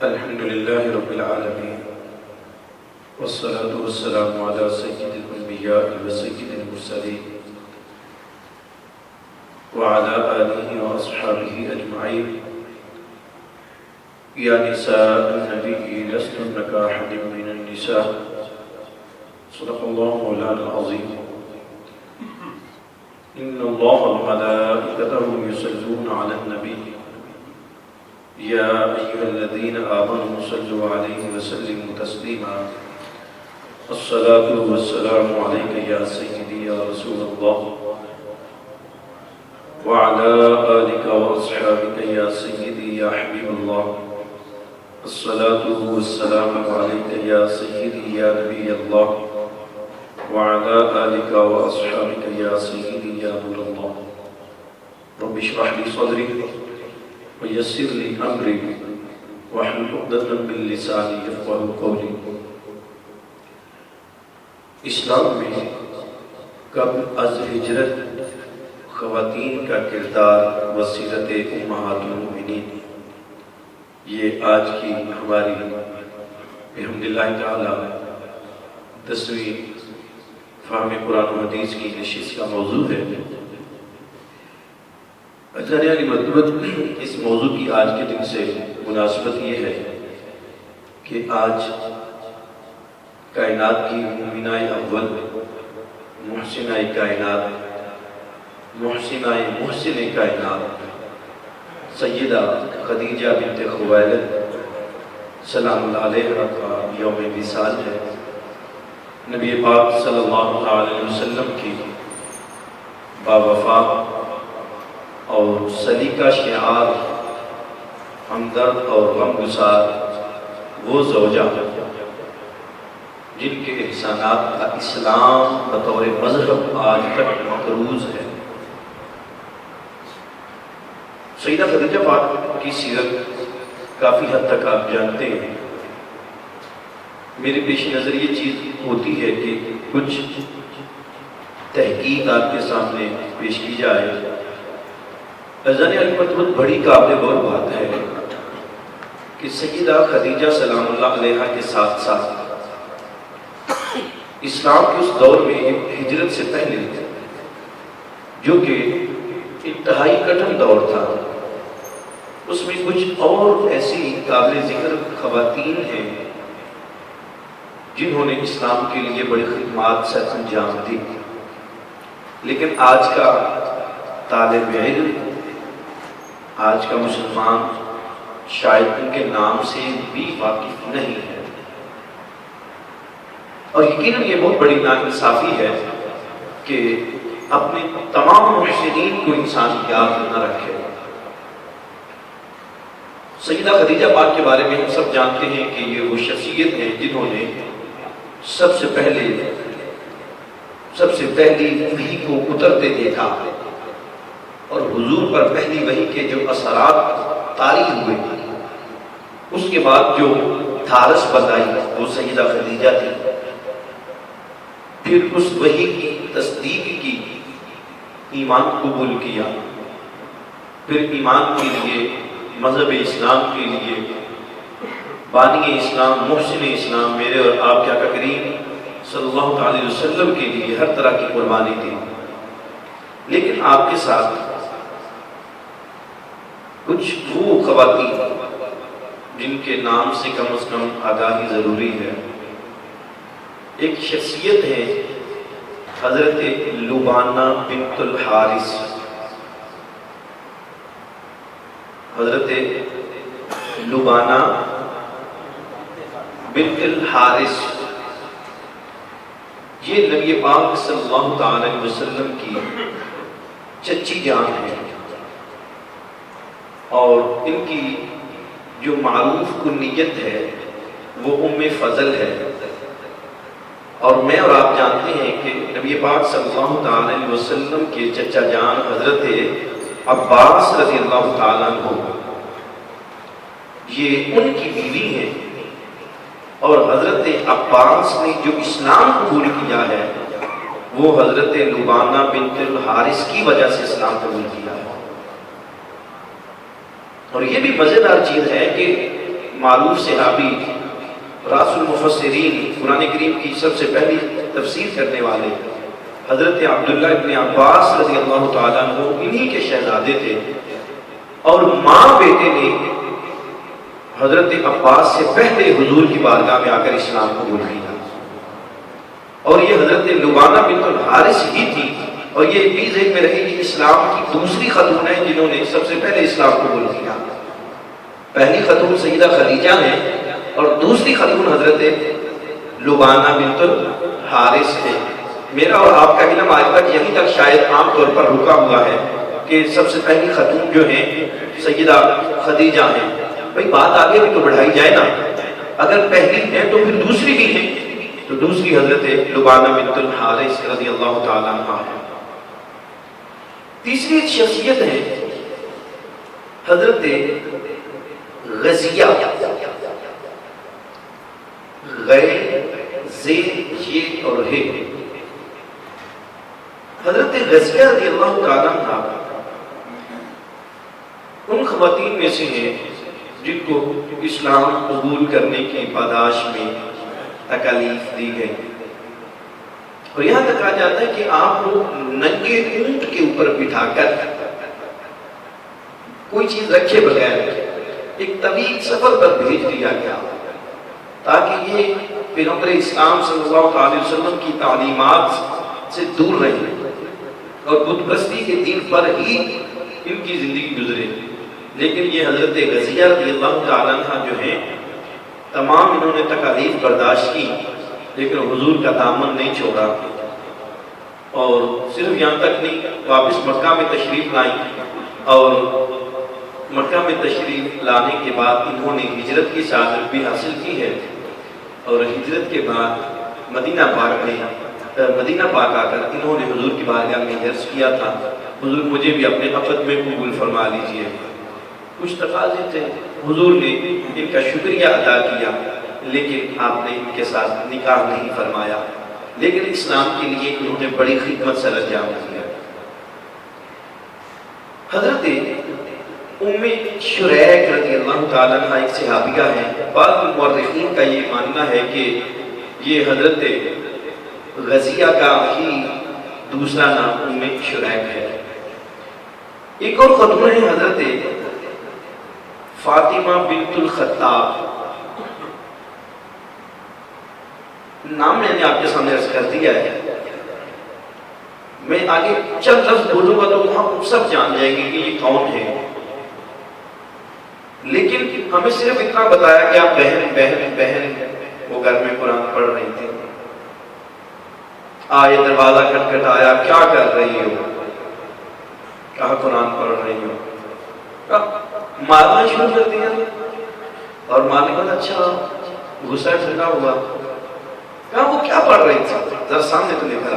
الحمد لله رب العالمين والصلاة والسلام على سيد الأنبياء وسيد المرسلين وعلى آله وأصحابه أجمعين يا نساء النبي لستن كأحد من النساء صدق الله مولانا العظيم إن الله وملائكته يصلون على النبي يا أيها الذين آمنوا صلوا عليه وسلموا تسليما الصلاة والسلام عليك يا سيدي يا رسول الله وعلى آلك وأصحابك يا سيدي يا حبيب الله الصلاة والسلام عليك يا سيدي يا نبي الله وعلى آلك وأصحابك يا سيدي يا نور الله رب اشرح لي صدري ويسر لي امری واحلل عقدۃ من لسانی یفقهوا قولی۔ اسلام میں قبل از ہجرت خواتین کا کردار و سیرت امہات المؤمنین، یہ آج کی ہماری بحمد اللہ تعالی 10ویں فہم قرآن و حدیث کی نشست کا موضوع ہے۔ علی مطلب اس موضوع کی آج کے دن سے مناسبت یہ ہے کہ آج کائنات کی مومنہ اول، محسنہ کائنات، محسن کائنات سیدہ خدیجہ بنت خویلد سلام اللہ علیہ کا یوم وصال ہے۔ نبی پاک صلی اللہ علیہ وسلم کی باوفا اور سلیقہ شعار، ہمدرد اور غمگسار وہ زوجہ جن کے احسانات کا اسلام بطور مذہب آج تک مقروض ہے۔ سیدہ خدیجہ پاک کی سیرت کافی حد تک آپ جانتے ہیں۔ میرے پیش نظر یہ چیز ہوتی ہے کہ کچھ تحقیق آپ کے سامنے پیش کی جائے۔ عزیزان علی مطلب بڑی قابل غور بات ہے کہ سیدہ خدیجہ سلام اللہ علیہ کے ساتھ ساتھ اسلام کے اس دور میں ہجرت سے پہلے جو کہ انتہائی کٹھن دور تھا، اس میں کچھ اور ایسی قابل ذکر خواتین ہیں جنہوں نے اسلام کے لیے بڑی خدمات سر انجام دی، لیکن آج کا طالب علم، آج کا مسلمان شاید ان کے نام سے بھی واقف نہیں ہے، اور یقیناً یہ بہت بڑی ناانصافی ہے کہ اپنے تمام محسنین کو انسان یاد نہ رکھے۔ سیدہ خدیجہ پاک کے بارے میں ہم سب جانتے ہیں کہ یہ وہ شخصیت ہیں جنہوں نے سب سے پہلی وحی کو اترتے دیکھا اور حضور پر پہلی وحی کے جو اثرات طاری ہوئے، اس کے بعد جو دھارس بتائی وہ سیدہ خدیجہ تھی۔ پھر اس وحی کی تصدیق کی، ایمان قبول کیا، پھر ایمان کے لیے، مذہب اسلام کے لیے، بانی اسلام، محسن اسلام، میرے اور آپ کے آقا کریم صلی اللہ علیہ وسلم کے لیے ہر طرح کی قربانی دی۔ لیکن آپ کے ساتھ کچھ وہ خواتین جن کے نام سے کم از کم آگاہی ضروری ہے۔ ایک شخصیت ہے حضرت لبانہ بنت الحارث۔ حضرت لبانہ بنت الحارث یہ نبی پاک صلی اللہ علیہ وسلم کی چچی جان ہے، اور ان کی جو معروف کنیت ہے وہ ام فضل ہے۔ اور میں اور آپ جانتے ہیں کہ نبی پاک صلی اللہ علیہ وسلم کے چچا جان حضرت عباس رضی اللہ تعالیٰ عنہ یہ ان کی بیوی ہیں، اور حضرت عباس نے جو اسلام قبول کیا ہے وہ حضرت لبانہ بنت الحارث کی وجہ سے اسلام قبول کیا ہے۔ اور یہ بھی مزیدار چیز ہے کہ معروف صحابی، راس المفسرین، قرآن کریم کی سب سے پہلی تفسیر کرنے والے حضرت عبداللہ ابن عباس رضی اللہ تعالیٰ عنہ انہی کے شہزادے تھے، اور ماں بیٹے نے حضرت عباس سے پہلے حضور کی بارگاہ میں آ کر اسلام قبول کیا، اور یہ حضرت لبانہ بنت الحارث ہی تھی، اور یہ بھی ذہن میں رہی کہ اسلام کی دوسری خاتون ہیں جنہوں نے سب سے پہلے اسلام قبول کیا۔ پہلی خاتون سیدہ خدیجہ ہیں اور دوسری خاتون حضرت لبانہ بنت الحارث ہے۔ میرا اور آپ کا علم آج تک یہیں تک شاید عام طور پر رکا ہوا ہے کہ سب سے پہلی خاتون جو ہیں سیدہ خدیجہ ہیں۔ بھئی بات آگے بھی تو بڑھائی جائے نا، اگر پہلی ہے تو پھر دوسری بھی ہے، تو دوسری حضرت لبانہ بنت الحارث رضی اللہ تعالیٰ عنہ ہے۔ تیسری ایک شخصیت ہے حضرت غزیہ، غیر زید یہ اور ہے، حضرت غزیہ رضی اللہ تعالیٰ عنہ ان خواتین میں سے ہیں جن کو اسلام قبول کرنے کی پاداش میں تکالیف دی گئی، اور یہاں تک کہا جاتا ہے کہ آپ کو ننگے اونٹ کے اوپر بٹھا کر کوئی چیز رکھے بغیر ایک طویل سفر پر بھیج دیا گیا تاکہ یہ پیغمبر اسلام صلی اللہ علیہ وسلم کی تعلیمات سے دور رہیں اور بت پرستی کے دین پر ہی ان کی زندگی گزرے۔ لیکن یہ حضرت غزیہ رضی اللہ تعالیٰ عنہ جو ہیں تمام انہوں نے تکالیف برداشت کی، لیکن حضور کا دامن نہیں چھوڑا، اور صرف یہاں تک نہیں، واپس مکہ میں تشریف لائیں، اور مکہ میں تشریف لانے کے بعد انہوں نے ہجرت کی سعادت بھی حاصل کی ہے، اور ہجرت کے بعد مدینہ پاک آ کر انہوں نے حضور کی بارگاہ میں عرض کیا تھا، حضور مجھے بھی اپنے عقد میں قبول فرما لیجئے۔ کچھ تقاضے تھے، حضور نے ان کا شکریہ ادا کیا، لیکن آپ نے ان کے ساتھ نکاح نہیں فرمایا، لیکن اسلام کے لیے انہوں نے بڑی خدمت سر انجام دیا۔ حضرت ام شریک رضی اللہ تعالیٰ عنہ ایک صحابیہ ہیں، بعض مورخین کا یہ ماننا ہے کہ یہ حضرت غزیہ کا ہی دوسرا نام ام شریک ہے۔ ایک اور خاتون ہے حضرت فاطمہ بنت الخطاب، نام میں نے آپ کے سامنے عرض کر دیا ہے، میں آگے چند لفظ بولوں گا تو ہم سب جان جائیں گے کہ یہ کون ہے، لیکن ہمیں صرف اتنا بتایا کہ آپ بہن وہ گھر میں قرآن پڑھ رہی تھی، آئے دروازہ کھٹکھٹایا، کیا کر رہی ہو؟ کہا قرآن پڑھ رہی ہو۔ مارنا شروع کر دیا، اور ماں نے کہا اچھا، غصہ ٹھنڈا ہوا، کہا وہ کیا پڑھ رہی تھی؟ ذرا سامنے تو لے کر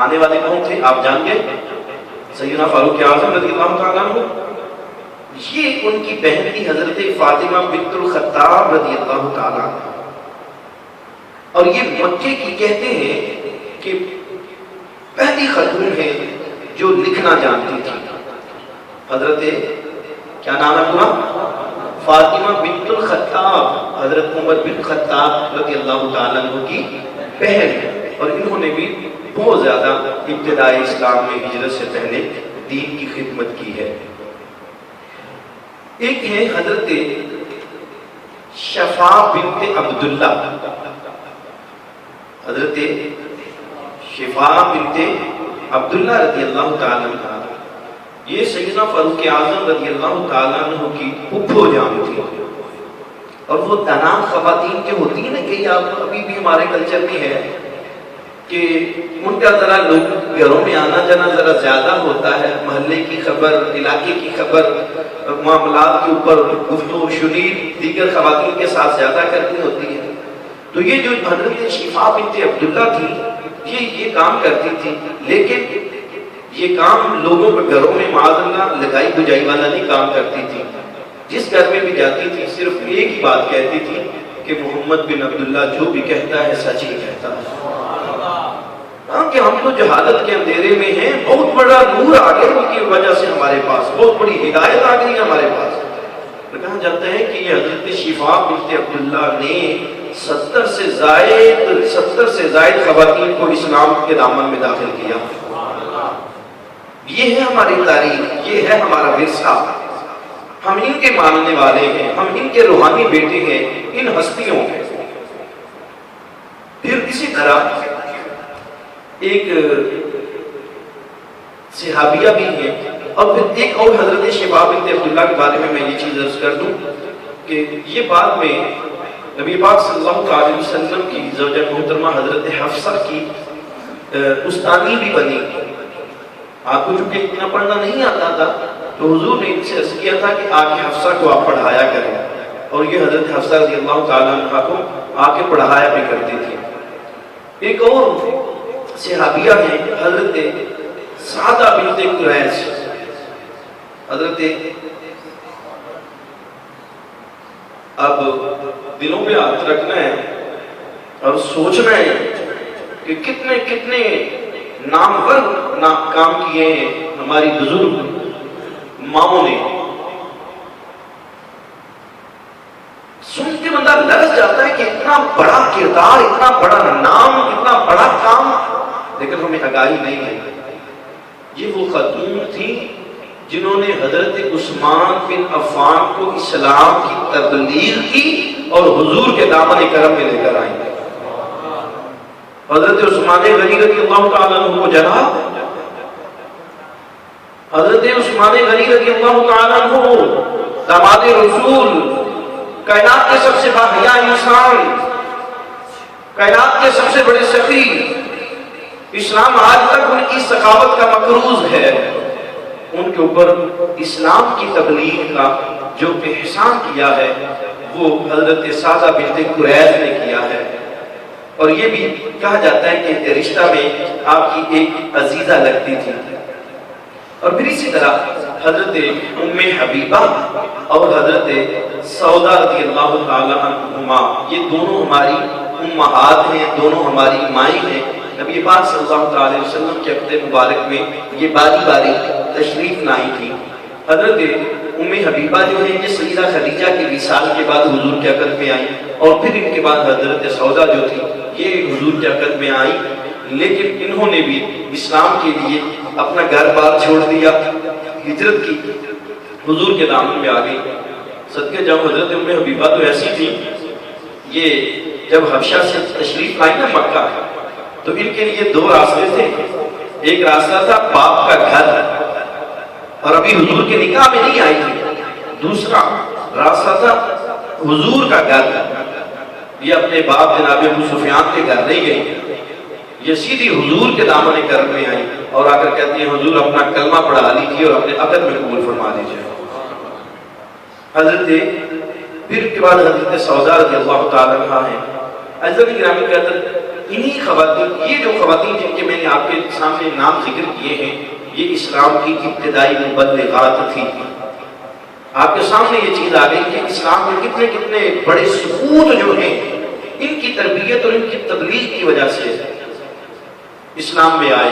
آنے والے کون تھے آپ جان گئے؟ سیدنا فاروق اعظم رضی اللہ تعالیٰ عنہ، یہ ان کی بہن تھی حضرت فاطمہ بنت الخطاب رضی اللہ تعالیٰ عنہ، اور یہ مکے کی کہتے ہیں کہ پہلی خاتون ہے جو لکھنا جانتی تھی۔ حضرت کیا نام ہے پورا؟ فاطمہ بنت الخطاب، حضرت عمر بن خطاب رضی اللہ تعالیٰ عنہ کی بہن ہے، اور انہوں نے بھی بہت زیادہ ابتدائی اسلام میں ہجرت سے پہلے دین کی خدمت کی ہے۔ ایک ہے حضرت شفا بنت عبداللہ، حضرت شفا بنت عبداللہ رضی اللہ تعالیٰ عنہ، یہ سیدنا فاروق اعظم رضی اللہ تعالیٰ عنہ کی پھپھو جان تھی، اور وہ تنام خواتین کے ہوتی ہیں نا کہ آپ ابھی بھی ہمارے کلچر میں ہے کہ ان کا ذرا لوگ گھروں میں آنا جانا ذرا زیادہ ہوتا ہے، محلے کی خبر، علاقے کی خبر، معاملات کے اوپر گفتگو شنید دیگر خواتین کے ساتھ زیادہ کرتی ہوتی ہے، تو یہ جو حضرت شفا بنت عبداللہ تھی یہ کام کرتی تھی، لیکن یہ کام لوگوں کے گھروں میں معاذ اللہ لگائی بجائی والا نہیں کام کرتی تھی۔ جس گھر میں بھی جاتی تھی صرف ایک ہی بات کہتی تھی کہ محمد بن عبداللہ جو بھی کہتا ہے سچ ہی کہتا ہے، ہاں کہ ہم تو جہالت کے اندھیرے میں ہیں، بہت بڑا نور آ گیا ان کی وجہ سے ہمارے پاس، بہت بڑی ہدایت آ گئی ہمارے پاس۔ جاتا ہے کہ یہ حضرت شفا بنت عبداللہ نے 70 سے زائد خواتین کو اسلام کے دامن میں داخل کیا۔ یہ ہے ہماری تاریخ، یہ ہے ہمارا ورثہ، ہم ان کے ماننے والے ہیں، ہم ان کے روحانی بیٹے ہیں، ان ہستیوں کے۔ پھر اسی طرح ایک صحابیہ بھی ہے، اور پھر ایک اور حضرت شفا بنت عبداللہ کے بارے میں یہ چیز عرض کر دوں کہ یہ بعد میں نبی پاک صلی اللہ علیہ وسلم کی زوجہ محترمہ حضرت حفصہ کی استانی بھی بنی۔ آپ کو چونکہ اتنا پڑھنا نہیں آتا تھا تو حضور نے ان سے عرض کیا تھا کہ آ کے حفصہ کو آپ پڑھایا کریں، اور یہ حضرت حفصہ رضی اللہ تعالیٰ عنہ کو آ کے پڑھایا بھی کرتی تھی۔ ایک اور صحابیہ ہے حضرت سعدہ بنت قریش۔ حضرت اب دلوں میں ہاتھ رکھنا ہے اور سوچنا ہے کہ کتنے کتنے نامور کام کیے ہیں ہماری بزرگ ماؤں نے۔ سن کے بندہ لرز جاتا ہے کہ اتنا بڑا کردار، اتنا بڑا نام، اتنا بڑا کام، لیکن ہمیں آگاہی نہیں ہے۔ یہ وہ خاتون تھی جنہوں نے حضرت عثمان بن عفان کو اسلام کی تبلیغ کی اور حضور کے دامن کرم میں لے کر آئیں۔ حضرت عثمان غنی رضی اللہ تعالیٰ عنہ کو جنا، حضرت عثمان غنی رضی اللہ تعالیٰ عنہ داماد رسول، کائنات کے سب سے باحیا انسان، کائنات کے سب سے بڑے سفیر، اسلام آج تک ان کی سخاوت کا مقروض ہے۔ ان کے اوپر اسلام کی تبلیغ کا جو احسان کیا ہے وہ حضرت سعدہ بنت قریش نے کیا ہے۔ اور یہ بھی کہا جاتا ہے کہ رشتہ میں آپ کی ایک عزیزہ لگتی تھی۔ اور پھر اسی طرح حضرت ام حبیبہ اور حضرت سودا رضی اللہ تعالیٰ عنہما، یہ دونوں ہماری امہات ہیں، دونوں ہماری مائیں ہیں۔ نبی پاک صلی اللہ علیہ وسلم کے عقد مبارک میں یہ باری باری تشریف لائی تھی۔ حضرت ام حبیبہ جو ہے یہ سیدہ خدیجہ کے وصال کے بعد حضور کے عقد میں آئی، اور پھر ان کے بعد حضرت سودا جو تھی یہ حضور کے عقد میں آئی، لیکن انہوں نے بھی اسلام کے لیے اپنا گھر بار چھوڑ دیا، ہجرت کی، حضور کے دامن میں آ گئی۔ صدقے جب حضرت ام حبیبہ تو ایسی تھی، یہ جب حبشہ سے تشریف لائی نا مکہ، تو ان کے لیے دو راستے تھے۔ ایک راستہ تھا باپ کا گھر، اور ابھی حضور کے نکاح میں نہیں آئی تھی۔ دوسرا راستہ تھا حضور کا گھر۔ یہ اپنے باپ جناب ابو سفیان کے گھر نہیں گئی، یہ سیدھی حضور کے دامن کرم میں آئی اور آ کر کہتی ہیں حضور اپنا کلمہ پڑھا لیجیے اور اپنے عقد میں قبول فرما دیجیے۔ حضرت پھر کے بعد حضرت سودا رضی اللہ تعالیٰ عنہ ہیں۔ حضرت گرامی قدر انہی خواتین، یہ جو خواتین جن کے میں نے آپ کے سامنے نام ذکر کیے ہیں، یہ اسلام کی ابتدائی مبلغات تھی۔ آپ کے سامنے یہ چیز آ گئی کہ اسلام میں کتنے کتنے بڑے سپوت جو ہیں، ان کی تربیت اور ان کی تبلیغ کی وجہ سے اسلام میں آئے۔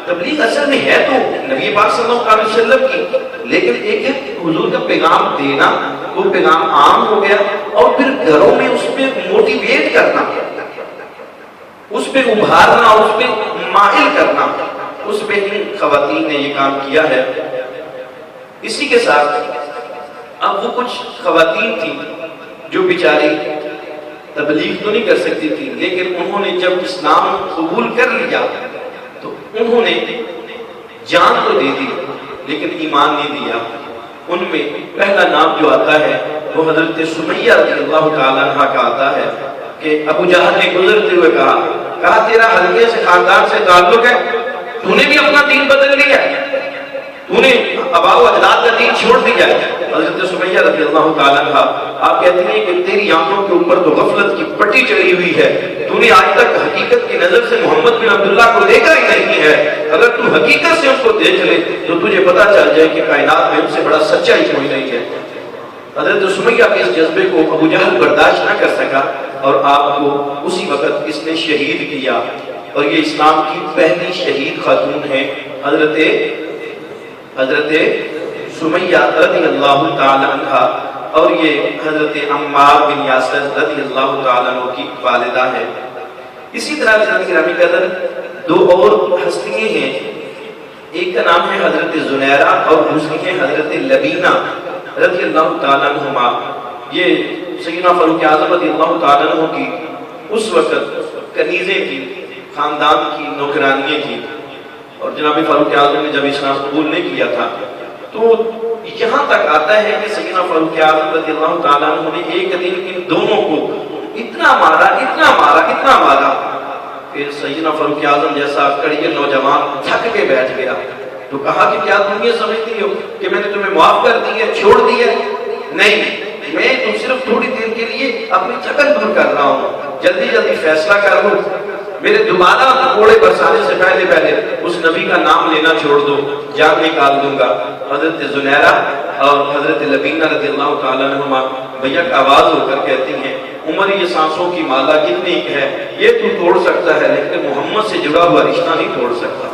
تبلیغ اصل میں ہے تو نبی پاک صلی اللہ علیہ وسلم کی، لیکن ایک ہے حضور کا پیغام دینا، وہ پیغام عام ہو گیا، اور پھر گھروں میں اس پہ موٹیویٹ کرنا، اس پہ ابھارنا، اس پہ مائل کرنا، اس پہ ان خواتین نے یہ کام کیا ہے۔ اسی کے ساتھ اب وہ کچھ خواتین تھیں جو بیچاری تبلیغ تو نہیں کر سکتی تھی، لیکن انہوں نے جب اسلام قبول کر لیا تو انہوں نے جان تو دے دی لیکن ایمان نہیں دیا۔ ان میں پہلا نام جو آتا ہے وہ حضرت سمیہ رضی اللہ تعالیٰ عنہ کا آتا ہے کہ ابو جہل نے گزرتے ہوئے کہا تیرا حلقے سے خاندان سے تعلق ہے، تو نے بھی اپنا دین بدل لیا، تو نے آباء و اجداد کا دین چھوڑ دیا۔ حضرت سمیہ رضی اللہ تعالیٰ عنہ آپ کہتے ہیں کہ تیری آنکھوں کے اوپر تو غفلت کی پٹی چڑھی ہوئی ہے، تو نے آج تک حقیقت کی نظر سے محمد بن عبداللہ کو دیکھا ہی نہیں ہے، اگر تو حقیقت سے اس کو دیکھ لے تو تجھے پتا چل جائے کہ کائنات میں ان سے بڑا سچا ہی کوئی نہیں ہے۔ حضرت سمیہ کے اس جذبے کو ابو جہل برداشت نہ کر سکا اور آپ کو اسی وقت اس نے شہید کیا، اور یہ اسلام کی پہلی شہید خاتون ہے حضرت سمیہ رضی اللہ تعالی عنہ۔ اور یہ حضرت عمار بن یاسر رضی اللہ تعالیٰ عنہ کی والدہ ہے۔ اسی طرح حضرت گرامی قدر دو اور ہستیاں ہیں، ایک کا نام ہے حضرت زنیرہ اور دوسری ہے حضرت لبینہ رضی اللہ تعالیٰ عنہما۔ یہ سیدنا فاروق اعظم رضی اللہ تعالیٰ عنہ کی اس وقت کنیزیں تھی، خاندان کی نوکرانیاں تھی، اور جناب فاروق اعظم نے جب اسلام قبول نہیں کیا تھا تو یہاں تک آتا ہے کہ سیدنا فاروق اعظم رضی اللہ تعالیٰ عنہ نے ایک دن ان دونوں کو اتنا مارا اتنا مارا اتنا مارا کہ سیدنا فاروق اعظم جیسا کڑیے نوجوان تھک کے بیٹھ گیا۔ تو کہا کہ کیا تم یہ سمجھتی ہو کہ میں نے تمہیں معاف کر دی ہے، چھوڑ دی ہے؟ نہیں، میں تم صرف تھوڑی دیر کے لیے اپنی تھکن دور کر رہا ہوں، جلدی جلدی فیصلہ کر لو، میرے دوبارہ کوڑے برسانے سے پہلے پہلے اس نبی کا نام لینا چھوڑ دو، جان نکال دوں گا۔ حضرت زنیرہ اور حضرت لبینہ رضی اللہ تعالیٰ عنہما بیک آواز ہو کر کہتی ہیں، عمر یہ سانسوں کی مالا کتنی ہے، یہ تو توڑ سکتا ہے لیکن محمد سے جڑا ہوا رشتہ نہیں توڑ سکتا۔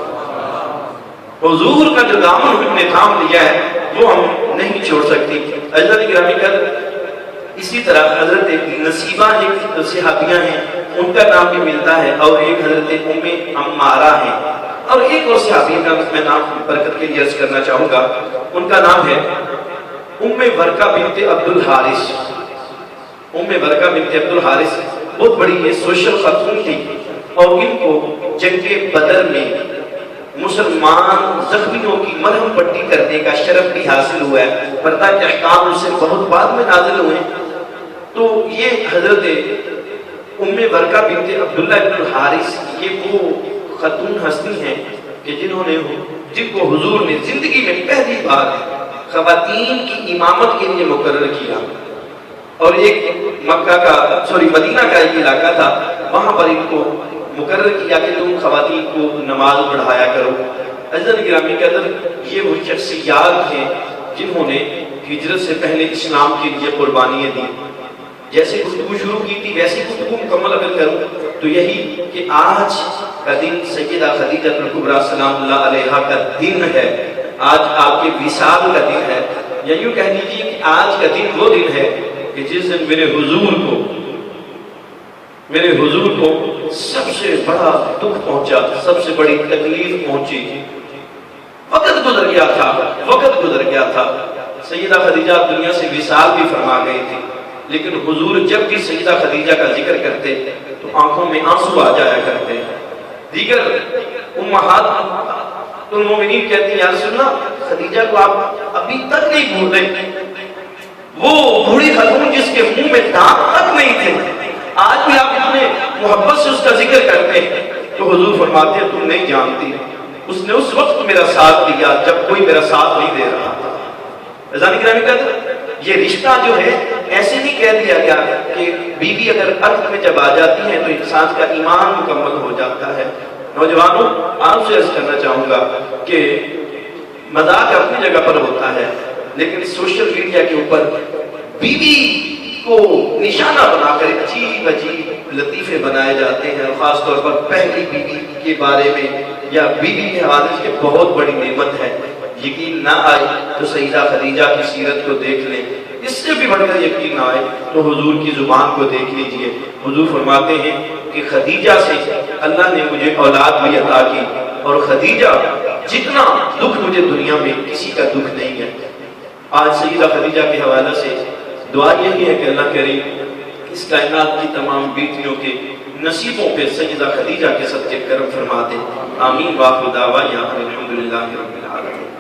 حضور کا جو دامن ہم نے تھام لیا ہے وہ ہم نہیں چھوڑ سکتی۔ حضرت گرامی قدر اسی طرح حضرت نصیبہ ایک صحابیہ ہیں، ان کا نام بھی ملتا ہے، اور ایک حضرت ام عمارہ ہے، اور ایک اور صحابیہ کا میں نام برکت کے لیے عرض کرنا چاہوں گا، ان کا نام ہے ام ورقہ بنت عبد الحارث۔ ام ورقہ بنت عبد الحارث بہت بڑی یہ سوشل خاتون تھی، اور ان کو جنگ بدر میں مسلمان زخمیوں کی مرہم پٹی کرنے کا شرف بھی حاصل ہوا ہے، پردہ کے احکام ان سے بہت بعد میں نازل ہوئے۔ تو یہ حضرت ام ورقہ بنت عبداللہ بن الحارث یہ وہ خاتون ہستی ہیں کہ جن کو حضور نے زندگی میں پہلی بار خواتین کی امامت کے لیے مقرر کیا، اور ایک مدینہ کا ایک علاقہ تھا، وہاں پر ان کو مقرر کیا کہ تم خواتین کو نماز پڑھایا کرو۔ حضرت گرامی قدر یہ وہ شخصیات ہیں جنہوں نے ہجرت سے پہلے اسلام کے لیے قربانیاں دی۔ جیسے گفتگو شروع کی تھی ویسی گفتگو مکمل اگر کروں تو یہی کہ آج کا دن سیدہ خدیجہ الکبریٰ سلام اللہ علیہا کا دن ہے، آج آپ کے وصال کا دن ہے، یا یوں کہہ لیجیے کہ آج کا دن وہ دن ہے کہ جس دن میرے حضور کو سب سے بڑا دکھ پہنچا، سب سے بڑی تکلیف پہنچی، وقت گزر گیا تھا۔ سیدہ خدیجہ دنیا سے وصال بھی فرما گئی تھی، لیکن حضور جب بھی سیدہ خدیجہ کا ذکر کرتے تو آنکھوں میں آنسو آ جایا کرتے۔ دیگر امہات المومنین کہتی ہیں، یا رسول اللہ خدیجہ کو آپ ابھی تک نہیں بھول رہے، وہ بوڑھی خاتون جس کے منہ میں دانت تک نہیں تھے، آج بھی آپ اتنے محبت سے اس کا ذکر کرتے ہیں۔ تو حضور فرماتے ہیں تم نہیں جانتی، اس نے اس وقت میرا ساتھ دیا جب کوئی میرا ساتھ نہیں دے رہا تھا۔ رضوان کرام کہتے ہیں یہ رشتہ جو ہے ایسے نہیں کہہ دیا گیا کہ بیوی اگر عرض میں جب آ جاتی ہے تو انسان کا ایمان مکمل ہو جاتا ہے۔ نوجوانوں آپ سے عرض کرنا چاہوں گا کہ مذاق اپنی جگہ پر ہوتا ہے، لیکن سوشل میڈیا کے اوپر بیوی کو نشانہ بنا کر عجیب عجیب لطیفے بنائے جاتے ہیں، اور خاص طور پر پہلی بیوی کے بارے میں یا بیوی کے حوالے سے بہت بڑی نعمت ہے۔ یقین نہ آئے تو سیدہ خدیجہ کی سیرت کو دیکھ لیں، اس سے بھی بڑھ کر یقین نہ آئے تو حضور کی زبان کو دیکھ لیجئے۔ حضور فرماتے ہیں کہ خدیجہ سے اللہ نے مجھے اولاد بھی عطا کی، اور خدیجہ جتنا دکھ مجھے دنیا میں کسی کا دکھ نہیں ہے۔ آج سیدہ خدیجہ کے حوالے سے دعا یہی ہے کہ اللہ کریم اس کائنات کی تمام بیٹیوں کے نصیبوں پہ سیدہ خدیجہ کے صدقے کرم فرما دے۔ آمین۔ واخر دعوانا الحمدللہ رب العالمین۔